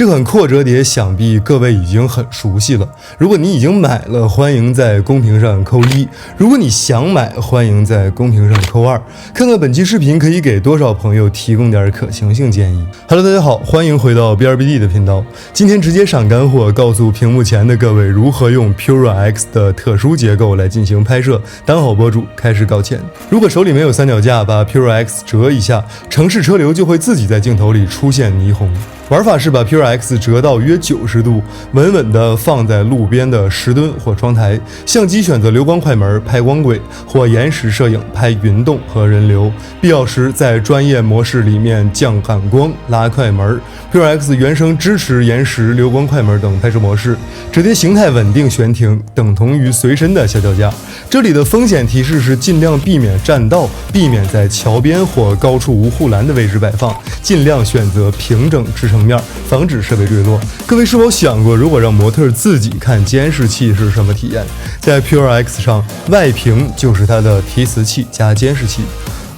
这款扩折叠想必各位已经很熟悉了。如果你已经买了，欢迎在公屏上扣1；如果你想买，欢迎在公屏上扣2。看看本期视频可以给多少朋友提供点可行性建议。Hello， 大家好，欢迎回到 BRBD 的频道。今天直接上干货，告诉屏幕前的各位如何用 Pura X 的特殊结构来进行拍摄。当好博主，开始搞钱。如果手里没有三脚架，把 Pura X 折一下，城市车流就会自己在镜头里出现霓虹。玩法是把 Pura X 折到约90度，稳稳地放在路边的石墩或窗台，相机选择流光快门拍光轨，或延时摄影拍云动和人流，必要时在专业模式里面降感光拉快门。Pura X 原生支持延时、流光快门等拍摄模式，折叠形态稳定悬停，等同于随身的小脚架。这里的风险提示是尽量避免占道，避免在桥边或高处无护栏的位置摆放，尽量选择平整支撑面，防止设备坠落。各位是否想过，如果让模特自己看监视器是什么体验？在 Pura X 上，外屏就是它的提词器加监视器。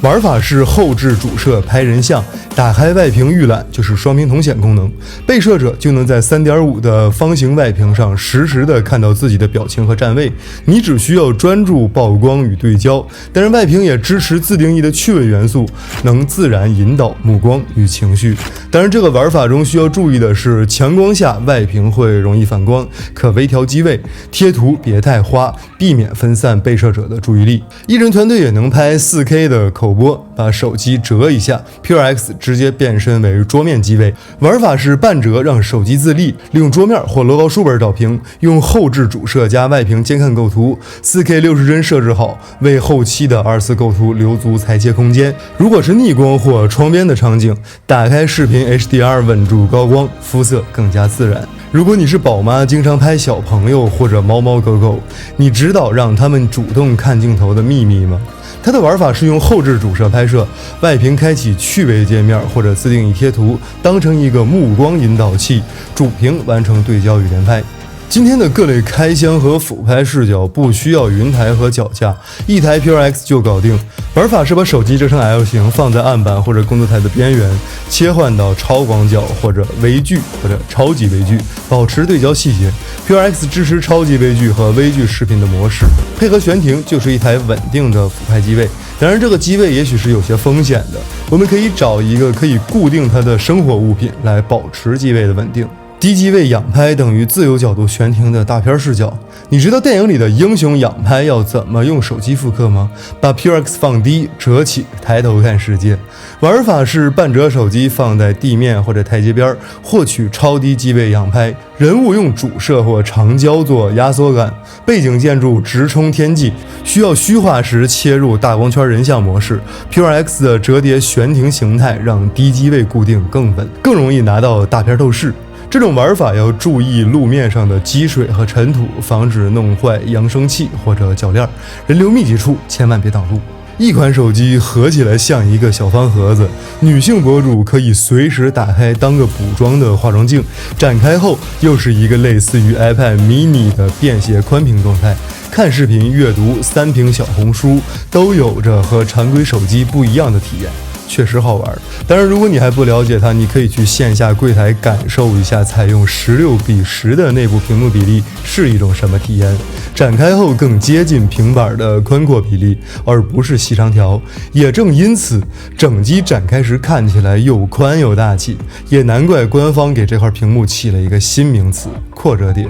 玩法是后置主摄拍人像，打开外屏预览就是双屏同显功能，被摄者就能在 3.5 的方形外屏上实时的看到自己的表情和站位，你只需要专注曝光与对焦。但是外屏也支持自定义的趣味元素，能自然引导目光与情绪。当然这个玩法中需要注意的是，强光下外屏会容易反光，可微调机位，贴图别太花，避免分散被摄者的注意力。艺人团队也能拍 4K 的口播，把手机折一下 Pura X 直接变身为桌面机位。玩法是半折让手机自立，利用桌面或乐高书本导屏，用后置主摄加外屏监看构图， 4K 60帧设置好，为后期的24构图留足裁切空间。如果是逆光或窗边的场景，打开视频 HDR 稳住高光，肤色更加自然。如果你是宝妈，经常拍小朋友或者猫猫狗狗，你知道让他们主动看镜头的秘密吗？它的玩法是用后置主摄拍摄，外屏开启趣味界面或者自定义贴图，当成一个目光引导器，主屏完成对焦与连拍。今天的各类开箱和俯拍视角不需要云台和脚架，一台 Pura X 就搞定。玩法是把手机折成 L 型，放在案板或者工作台的边缘，切换到超广角或者微距或者超级微距，保持对焦细节。Pura X 支持超级微距和微距视频的模式，配合悬停就是一台稳定的俯拍机位。当然这个机位也许是有些风险的，我们可以找一个可以固定它的生活物品来保持机位的稳定。低机位仰拍等于自由角度悬停的大片视角。你知道电影里的英雄仰拍要怎么用手机复刻吗？把 Pura X 放低，折起，抬头看世界。玩法是半折手机放在地面或者台阶边，获取超低机位仰拍。人物用主摄或长焦做压缩感，背景建筑直冲天际，需要虚化时切入大光圈人像模式。Pura X 的折叠悬停形态让低机位固定更稳，更容易拿到大片透视。这种玩法要注意路面上的积水和尘土，防止弄坏扬声器或者铰链，人流密集处千万别挡路。一款手机合起来像一个小方盒子，女性博主可以随时打开当个补妆的化妆镜，展开后又是一个类似于 iPad mini 的便携宽屏状态。看视频、阅读、3屏小红书都有着和常规手机不一样的体验，确实好玩。当然如果你还不了解它，你可以去线下柜台感受一下采用16:10的内部屏幕比例是一种什么体验。展开后更接近平板的宽阔比例，而不是细长条。也正因此，整机展开时看起来又宽又大气，也难怪官方给这块屏幕起了一个新名词——扩折叠。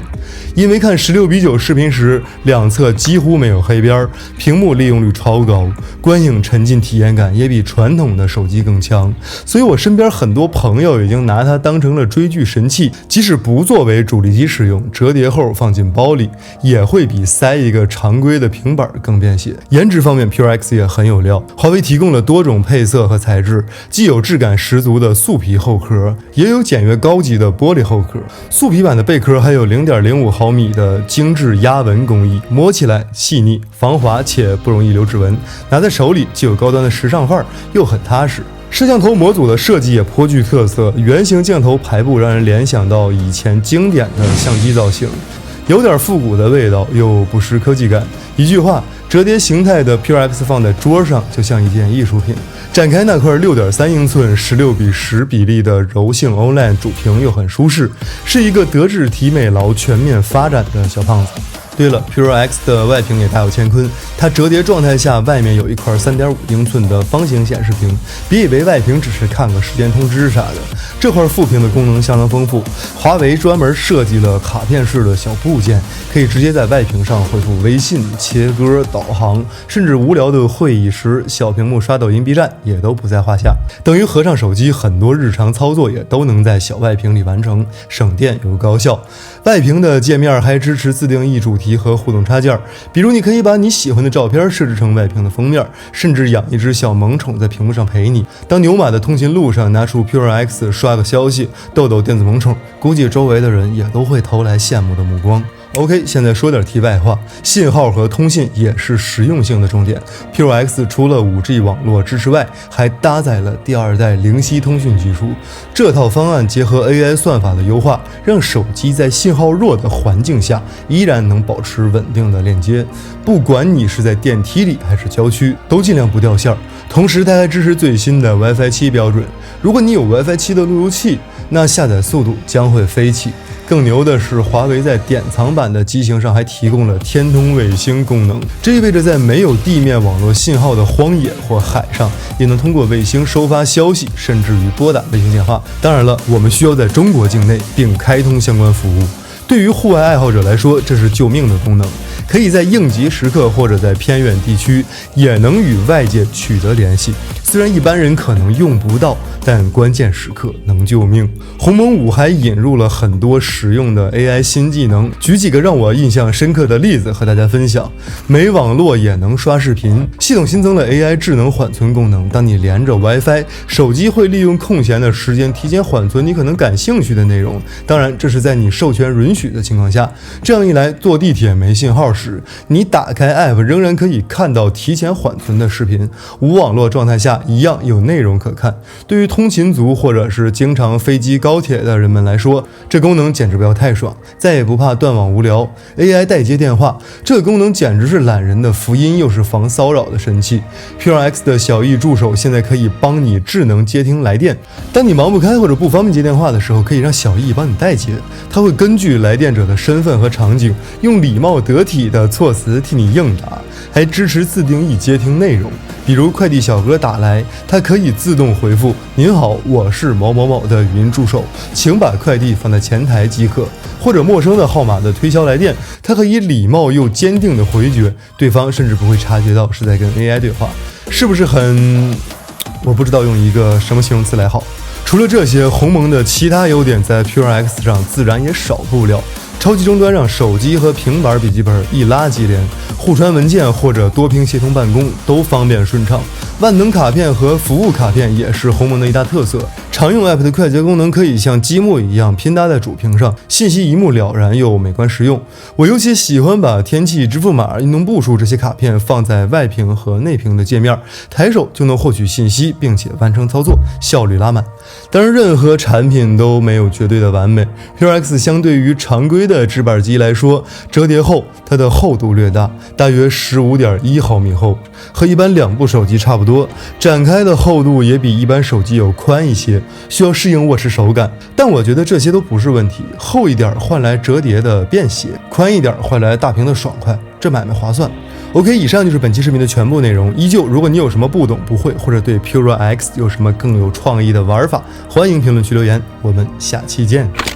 因为看16:9视频时，两侧几乎没有黑边，屏幕利用率超高，观影沉浸体验感也比传统的手机更强。所以我身边很多朋友已经拿它当成了追剧神器，即使不作为主力机使用，折叠后放进包里，也会比塞一个常规的平板更便携。颜值方面 Pura X 也很有料，华为提供了多种配色和材质，既有质感十足的素皮后壳，也有简约高级的玻璃后壳。素皮版的背壳还有 0.05毫米的精致压纹工艺，摸起来细腻防滑且不容易留指纹，拿在手里既有高端的时尚范儿，又很踏实。摄像头模组的设计也颇具特色，圆形镜头排布让人联想到以前经典的相机造型，有点复古的味道，又不失科技感。一句话，折叠形态的 Pure X 放在桌上就像一件艺术品。展开那块6.3英寸16:10比例的柔性 OLED 主屏又很舒适，是一个德智体美劳全面发展的小胖子。对了 ，Pure X 的外屏也大有乾坤，它折叠状态下外面有一块3.5英寸的方形显示屏，别以为外屏只是看个时间通知啥的，这块副屏的功能相当丰富。华为专门设计了卡片式的小部件，可以直接在外屏上回复微信、切歌、导航，甚至无聊的会议时，小屏幕刷抖音、B 站也都不在话下。等于合上手机，很多日常操作也都能在小外屏里完成，省电又高效。外屏的界面还支持自定义主题和互动插件，比如你可以把你喜欢的照片设置成外屏的封面，甚至养一只小萌宠在屏幕上陪你。当牛马的通勤路上拿出 Pure X 刷个消息，逗逗电子萌宠，估计周围的人也都会投来羡慕的目光。OK， 现在说点题外话，信号和通信也是实用性的重点。Pure X 除了 5G 网络支持外，还搭载了第2代灵犀通讯技术。这套方案结合 AI 算法的优化，让手机在信号弱的环境下依然能保持稳定的链接，不管你是在电梯里还是郊区，都尽量不掉线。同时，它还支持最新的 WiFi 7标准。如果你有 WiFi 7的路由器，那下载速度将会飞起。更牛的是，华为在典藏版的机型上还提供了天通卫星功能，这意味着在没有地面网络信号的荒野或海上，也能通过卫星收发消息，甚至于拨打卫星电话。当然了，我们需要在中国境内并开通相关服务。对于户外爱好者来说，这是救命的功能，可以在应急时刻或者在偏远地区也能与外界取得联系。虽然一般人可能用不到，但关键时刻能救命。鸿蒙5还引入了很多实用的 AI 新技能，举几个让我印象深刻的例子和大家分享。没网络也能刷视频，系统新增了 AI 智能缓存功能，当你连着 WiFi， 手机会利用空闲的时间提前缓存你可能感兴趣的内容。当然，这是在你授权允许的情况下。这样一来，坐地铁没信号时，你打开 App 仍然可以看到提前缓存的视频，无网络状态下一样有内容可看。对于通勤族或者是经常飞机高铁的人们来说，这功能简直不要太爽，再也不怕断网无聊。 AI 代接电话，这个功能简直是懒人的福音，又是防骚扰的神器。 Pure X 的小艺助手现在可以帮你智能接听来电，当你忙不开或者不方便接电话的时候，可以让小艺帮你代接，它会根据来电者的身份和场景，用礼貌得体的措辞替你应答，还支持自定义接听内容。比如快递小哥打来，它可以自动回复您好，我是某某某的语音助手，请把快递放在前台即可。或者陌生的号码的推销来电，它可以礼貌又坚定的回绝，对方甚至不会察觉到是在跟 AI 对话。是不是很……我不知道用一个什么形容词来好。除了这些，鸿蒙的其他优点在 Pure X 上自然也少不了。超级终端让手机和平板笔记本一拉即连，互传文件或者多屏协同办公都方便顺畅。万能卡片和服务卡片也是鸿蒙的一大特色。常用 App 的快捷功能可以像积木一样拼搭在主屏上，信息一目了然又美观实用。我尤其喜欢把天气、支付码、运动步数这些卡片放在外屏和内屏的界面，抬手就能获取信息，并且完成操作，效率拉满。当然，任何产品都没有绝对的完美。Pure X 相对于常规的直板机来说，折叠后它的厚度略大，大约 15.1 毫米厚，和一般2部手机差不多。展开的厚度也比一般手机有宽一些，需要适应握持手感。但我觉得这些都不是问题，厚一点换来折叠的便携，宽一点换来大屏的爽快，这买卖划算。OK， 以上就是本期视频的全部内容。依旧，如果你有什么不懂不会，或者对 Pure X 有什么更有创意的玩法，欢迎评论区留言。我们下期见。